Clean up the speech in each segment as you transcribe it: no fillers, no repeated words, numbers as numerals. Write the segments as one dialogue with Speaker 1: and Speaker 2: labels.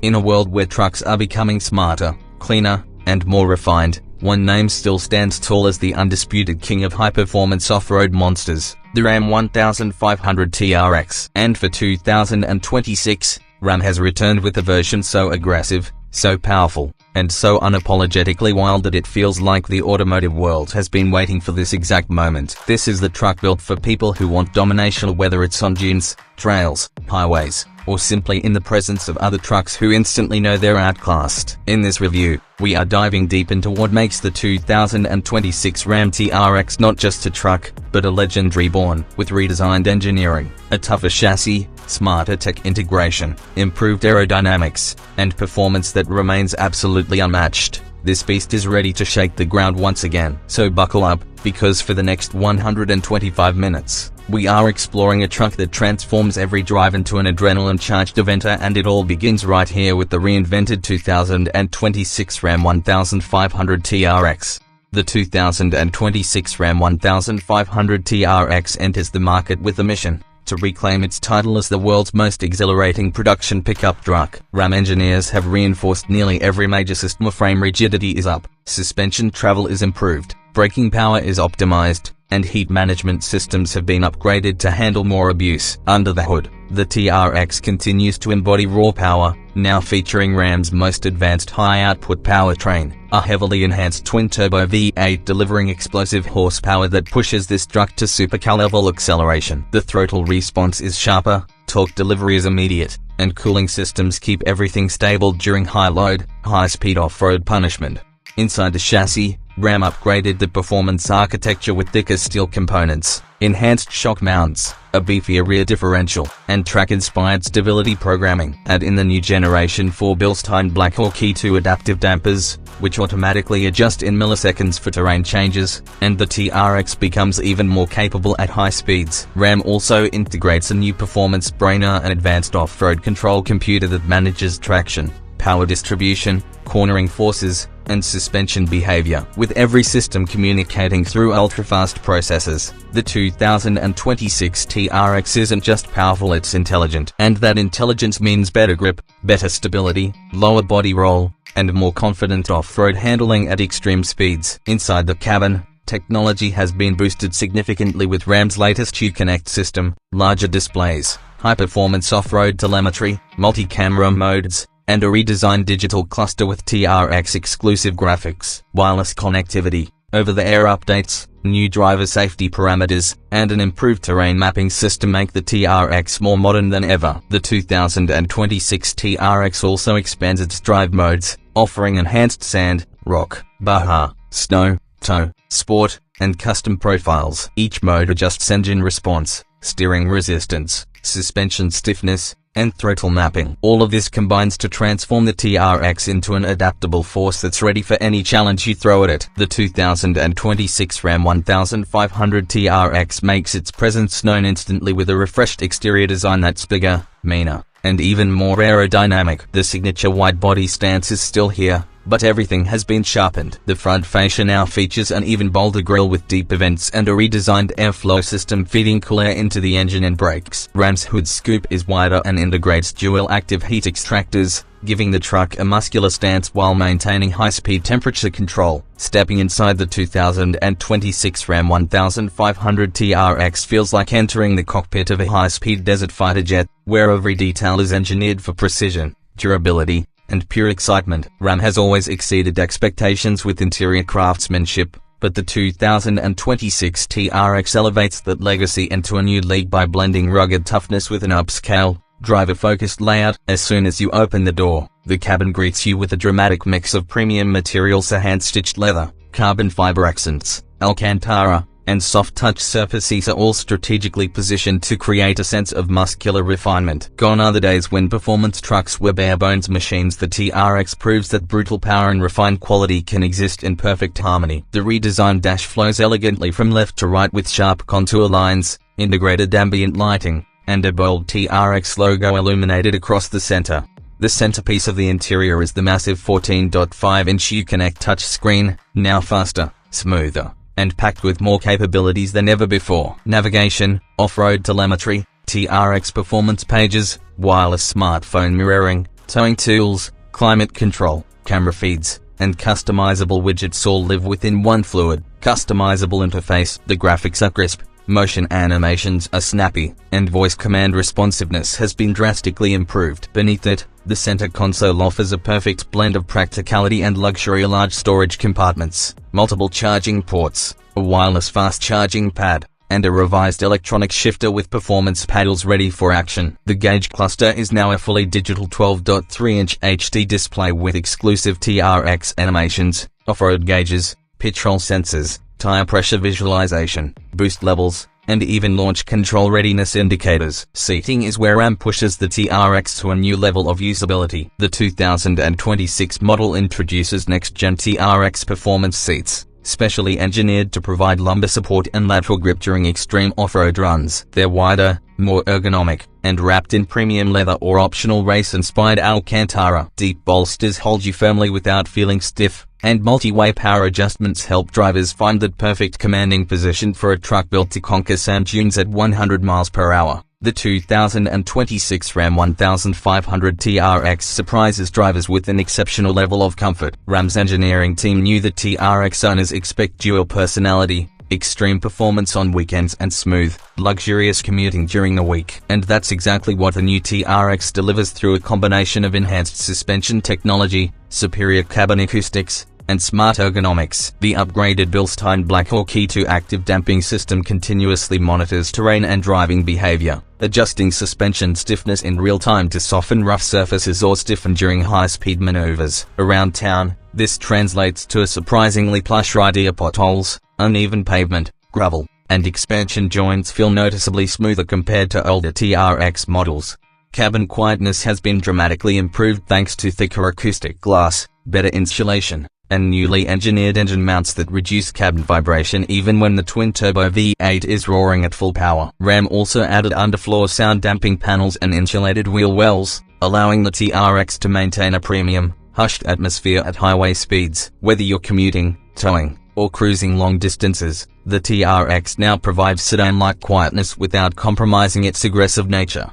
Speaker 1: In a world where trucks are becoming smarter, cleaner, and more refined, one name still stands tall as the undisputed king of high-performance off-road monsters, the Ram 1500 TRX. And for 2026, Ram has returned with a version so aggressive, so powerful, and so unapologetically wild that it feels like the automotive world has been waiting for this exact moment. This is the truck built for people who want domination, whether it's on dunes, trails, highways, or simply in the presence of other trucks who instantly know they're outclassed. In this review, we are diving deep into what makes the 2026 Ram TRX not just a truck, but a legend reborn, with redesigned engineering, a tougher chassis, smarter tech integration, improved aerodynamics, and performance that remains absolutely unmatched. This beast is ready to shake the ground once again. So buckle up, because for the next 125 minutes, we are exploring a truck that transforms every drive into an adrenaline-charged adventure, and it all begins right here with the reinvented 2026 Ram 1500 TRX. The 2026 Ram 1500 TRX enters the market with a mission to reclaim its title as the world's most exhilarating production pickup truck. Ram engineers have reinforced nearly every major system. Frame rigidity is up, suspension travel is improved, braking power is optimized, and heat management systems have been upgraded to handle more abuse. Under the hood, the TRX continues to embody raw power, now featuring Ram's most advanced high-output powertrain, a heavily enhanced twin-turbo V8 delivering explosive horsepower that pushes this truck to supercar-level acceleration. The throttle response is sharper, torque delivery is immediate, and cooling systems keep everything stable during high-load, high-speed off-road punishment. Inside the chassis, Ram upgraded the performance architecture with thicker steel components, enhanced shock mounts, a beefier rear differential, and track-inspired stability programming. Add in the new Generation 4 Bilstein Blackhawk E2 adaptive dampers, which automatically adjust in milliseconds for terrain changes, and the TRX becomes even more capable at high speeds. Ram also integrates a new performance brainer, an advanced off-road control computer that manages traction, power distribution, cornering forces, and suspension behavior, with every system communicating through ultra-fast processors. The 2026 TRX isn't just powerful, it's intelligent. And that intelligence means better grip, better stability, lower body roll, and more confident off-road handling at extreme speeds. Inside the cabin, technology has been boosted significantly with Ram's latest Uconnect system, larger displays, high-performance off-road telemetry, multi-camera modes, and a redesigned digital cluster with TRX exclusive graphics, wireless connectivity, over-the-air updates, new driver safety parameters, and an improved terrain mapping system make the TRX more modern than ever. The 2026 TRX also expands its drive modes, offering enhanced sand, rock, Baja, snow, tow, sport, and custom profiles. Each mode adjusts engine response, steering resistance, suspension stiffness, and throttle mapping. All of this combines to transform the TRX into an adaptable force that's ready for any challenge you throw at it. The 2026 Ram 1500 TRX makes its presence known instantly with a refreshed exterior design that's bigger, meaner, and even more aerodynamic. The signature wide body stance is still here, but everything has been sharpened. The front fascia now features an even bolder grille with deeper vents and a redesigned airflow system feeding cool air into the engine and brakes. Ram's hood scoop is wider and integrates dual active heat extractors, giving the truck a muscular stance while maintaining high-speed temperature control. Stepping inside the 2026 Ram 1500 TRX feels like entering the cockpit of a high-speed desert fighter jet, where every detail is engineered for precision, durability, and pure excitement. Ram has always exceeded expectations with interior craftsmanship, but the 2026 TRX elevates that legacy into a new league by blending rugged toughness with an upscale, driver-focused layout. As soon as you open the door, the cabin greets you with a dramatic mix of premium materials: hand-stitched leather, carbon fiber accents, Alcantara, and soft-touch surfaces are all strategically positioned to create a sense of muscular refinement. Gone are the days when performance trucks were bare-bones machines. The TRX proves that brutal power and refined quality can exist in perfect harmony. The redesigned dash flows elegantly from left to right with sharp contour lines, integrated ambient lighting, and a bold TRX logo illuminated across the center. The centerpiece of the interior is the massive 14.5-inch Uconnect touchscreen, now faster, smoother, and packed with more capabilities than ever before. Navigation, off-road telemetry, TRX performance pages, wireless smartphone mirroring, Towing tools, climate control, camera feeds, and customizable widgets all live within one fluid, customizable interface. The graphics are crisp, motion animations are snappy, and voice command responsiveness has been drastically improved. Beneath it, the center console offers a perfect blend of practicality and luxury. Large storage compartments, multiple charging ports, a wireless fast charging pad, and a revised electronic shifter with performance paddles ready for action. The gauge cluster is now a fully digital 12.3-inch HD display with exclusive TRX animations, off-road gauges, petrol sensors, tire pressure visualization, boost levels, and even launch control readiness indicators. Seating is where Ram pushes the TRX to a new level of usability. The 2026 model introduces next-gen TRX performance seats, specially engineered to provide lumbar support and lateral grip during extreme off-road runs. They're wider, more ergonomic, and wrapped in premium leather or optional race-inspired Alcantara. Deep bolsters hold you firmly without feeling stiff, and multi-way power adjustments help drivers find the perfect commanding position for a truck built to conquer sand dunes at 100 miles per hour. The 2026 Ram 1500 TRX surprises drivers with an exceptional level of comfort. Ram's engineering team knew that TRX owners expect dual personality, extreme performance on weekends and smooth, luxurious commuting during the week. And that's exactly what the new TRX delivers through a combination of enhanced suspension technology, superior cabin acoustics, and smart ergonomics. The upgraded Bilstein Blackhawk E2 active damping system continuously monitors terrain and driving behavior, adjusting suspension stiffness in real time to soften rough surfaces or stiffen during high-speed maneuvers. Around town, this translates to a surprisingly plush ride. Potholes, uneven pavement, gravel, and expansion joints feel noticeably smoother compared to older TRX models. Cabin quietness has been dramatically improved thanks to thicker acoustic glass, better insulation, and newly engineered engine mounts that reduce cabin vibration even when the twin-turbo V8 is roaring at full power. Ram also added underfloor sound damping panels and insulated wheel wells, allowing the TRX to maintain a premium, hushed atmosphere at highway speeds. Whether you're commuting, towing, or cruising long distances, the TRX now provides sedan-like quietness without compromising its aggressive nature.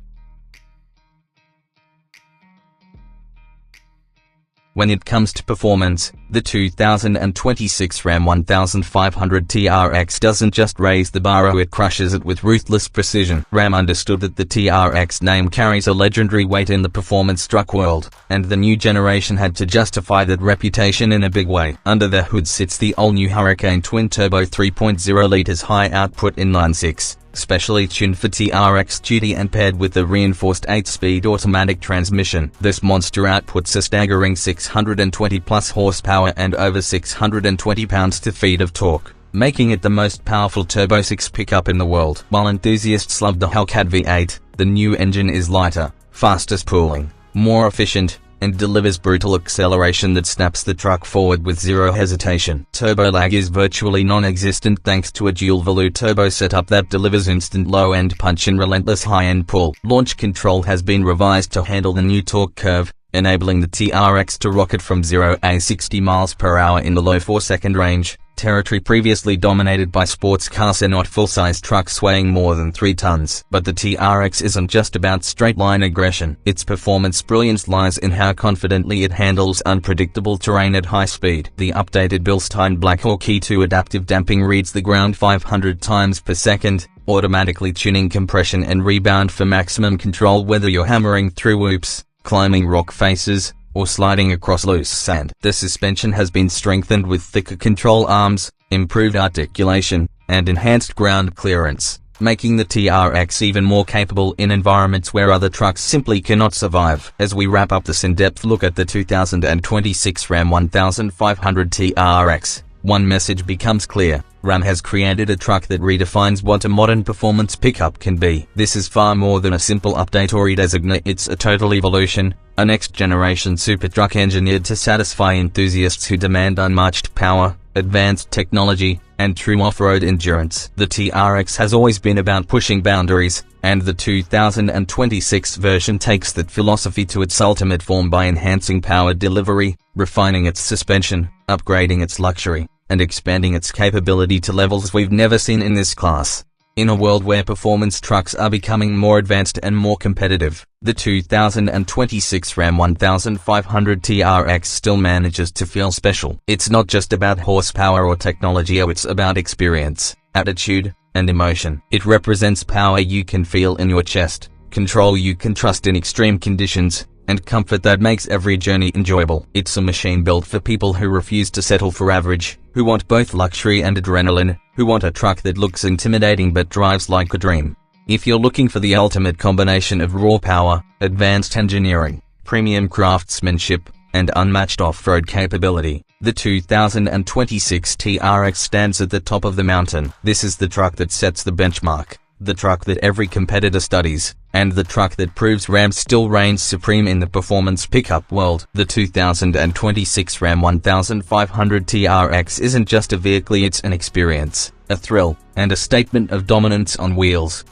Speaker 1: When it comes to performance, the 2026 Ram 1500 TRX doesn't just raise the bar, it crushes it with ruthless precision. Ram understood that the TRX name carries a legendary weight in the performance truck world, and the new generation had to justify that reputation in a big way. Under the hood sits the all-new Hurricane twin-turbo 3.0 liters high-output inline-six, specially tuned for TRX duty and paired with the reinforced 8-speed automatic transmission. This monster outputs a staggering 620-plus horsepower and over 620 pounds-to-feet of torque, making it the most powerful Turbo 6 pickup in the world. While enthusiasts love the Hellcat V8, the new engine is lighter, faster spooling, more efficient, and delivers brutal acceleration that snaps the truck forward with zero hesitation. Turbo lag is virtually non-existent thanks to a dual volute turbo setup that delivers instant low-end punch and relentless high-end pull. Launch control has been revised to handle the new torque curve, enabling the TRX to rocket from 0 to 60 miles per hour in the low 4-second range, territory previously dominated by sports cars and not full-size trucks weighing more than 3 tons. But the TRX isn't just about straight-line aggression. Its performance brilliance lies in how confidently it handles unpredictable terrain at high speed. The updated Bilstein Blackhawk E2 adaptive damping reads the ground 500 times per second, automatically tuning compression and rebound for maximum control whether you're hammering through whoops, climbing rock faces, or sliding across loose sand. The suspension has been strengthened with thicker control arms, improved articulation, and enhanced ground clearance, making the TRX even more capable in environments where other trucks simply cannot survive. As we wrap up this in-depth look at the 2026 Ram 1500 TRX, one message becomes clear. Ram has created a truck that redefines what a modern performance pickup can be. This is far more than a simple update or redesignate, it's a total evolution, a next-generation super truck engineered to satisfy enthusiasts who demand unmatched power, advanced technology, and true off-road endurance. The TRX has always been about pushing boundaries, and the 2026 version takes that philosophy to its ultimate form by enhancing power delivery, refining its suspension, upgrading its luxury, and expanding its capability to levels we've never seen in this class. In a world where performance trucks are becoming more advanced and more competitive, the 2026 Ram 1500 TRX still manages to feel special. It's not just about horsepower or technology, it's about experience, attitude, and emotion. It represents power you can feel in your chest, control you can trust in extreme conditions, and comfort that makes every journey enjoyable. It's a machine built for people who refuse to settle for average, who want both luxury and adrenaline, who want a truck that looks intimidating but drives like a dream. If you're looking for the ultimate combination of raw power, advanced engineering, premium craftsmanship, and unmatched off-road capability, the 2026 TRX stands at the top of the mountain. This is the truck that sets the benchmark, the truck that every competitor studies, and the truck that proves Ram still reigns supreme in the performance pickup world. The 2026 Ram 1500 TRX isn't just a vehicle, it's an experience, a thrill, and a statement of dominance on wheels.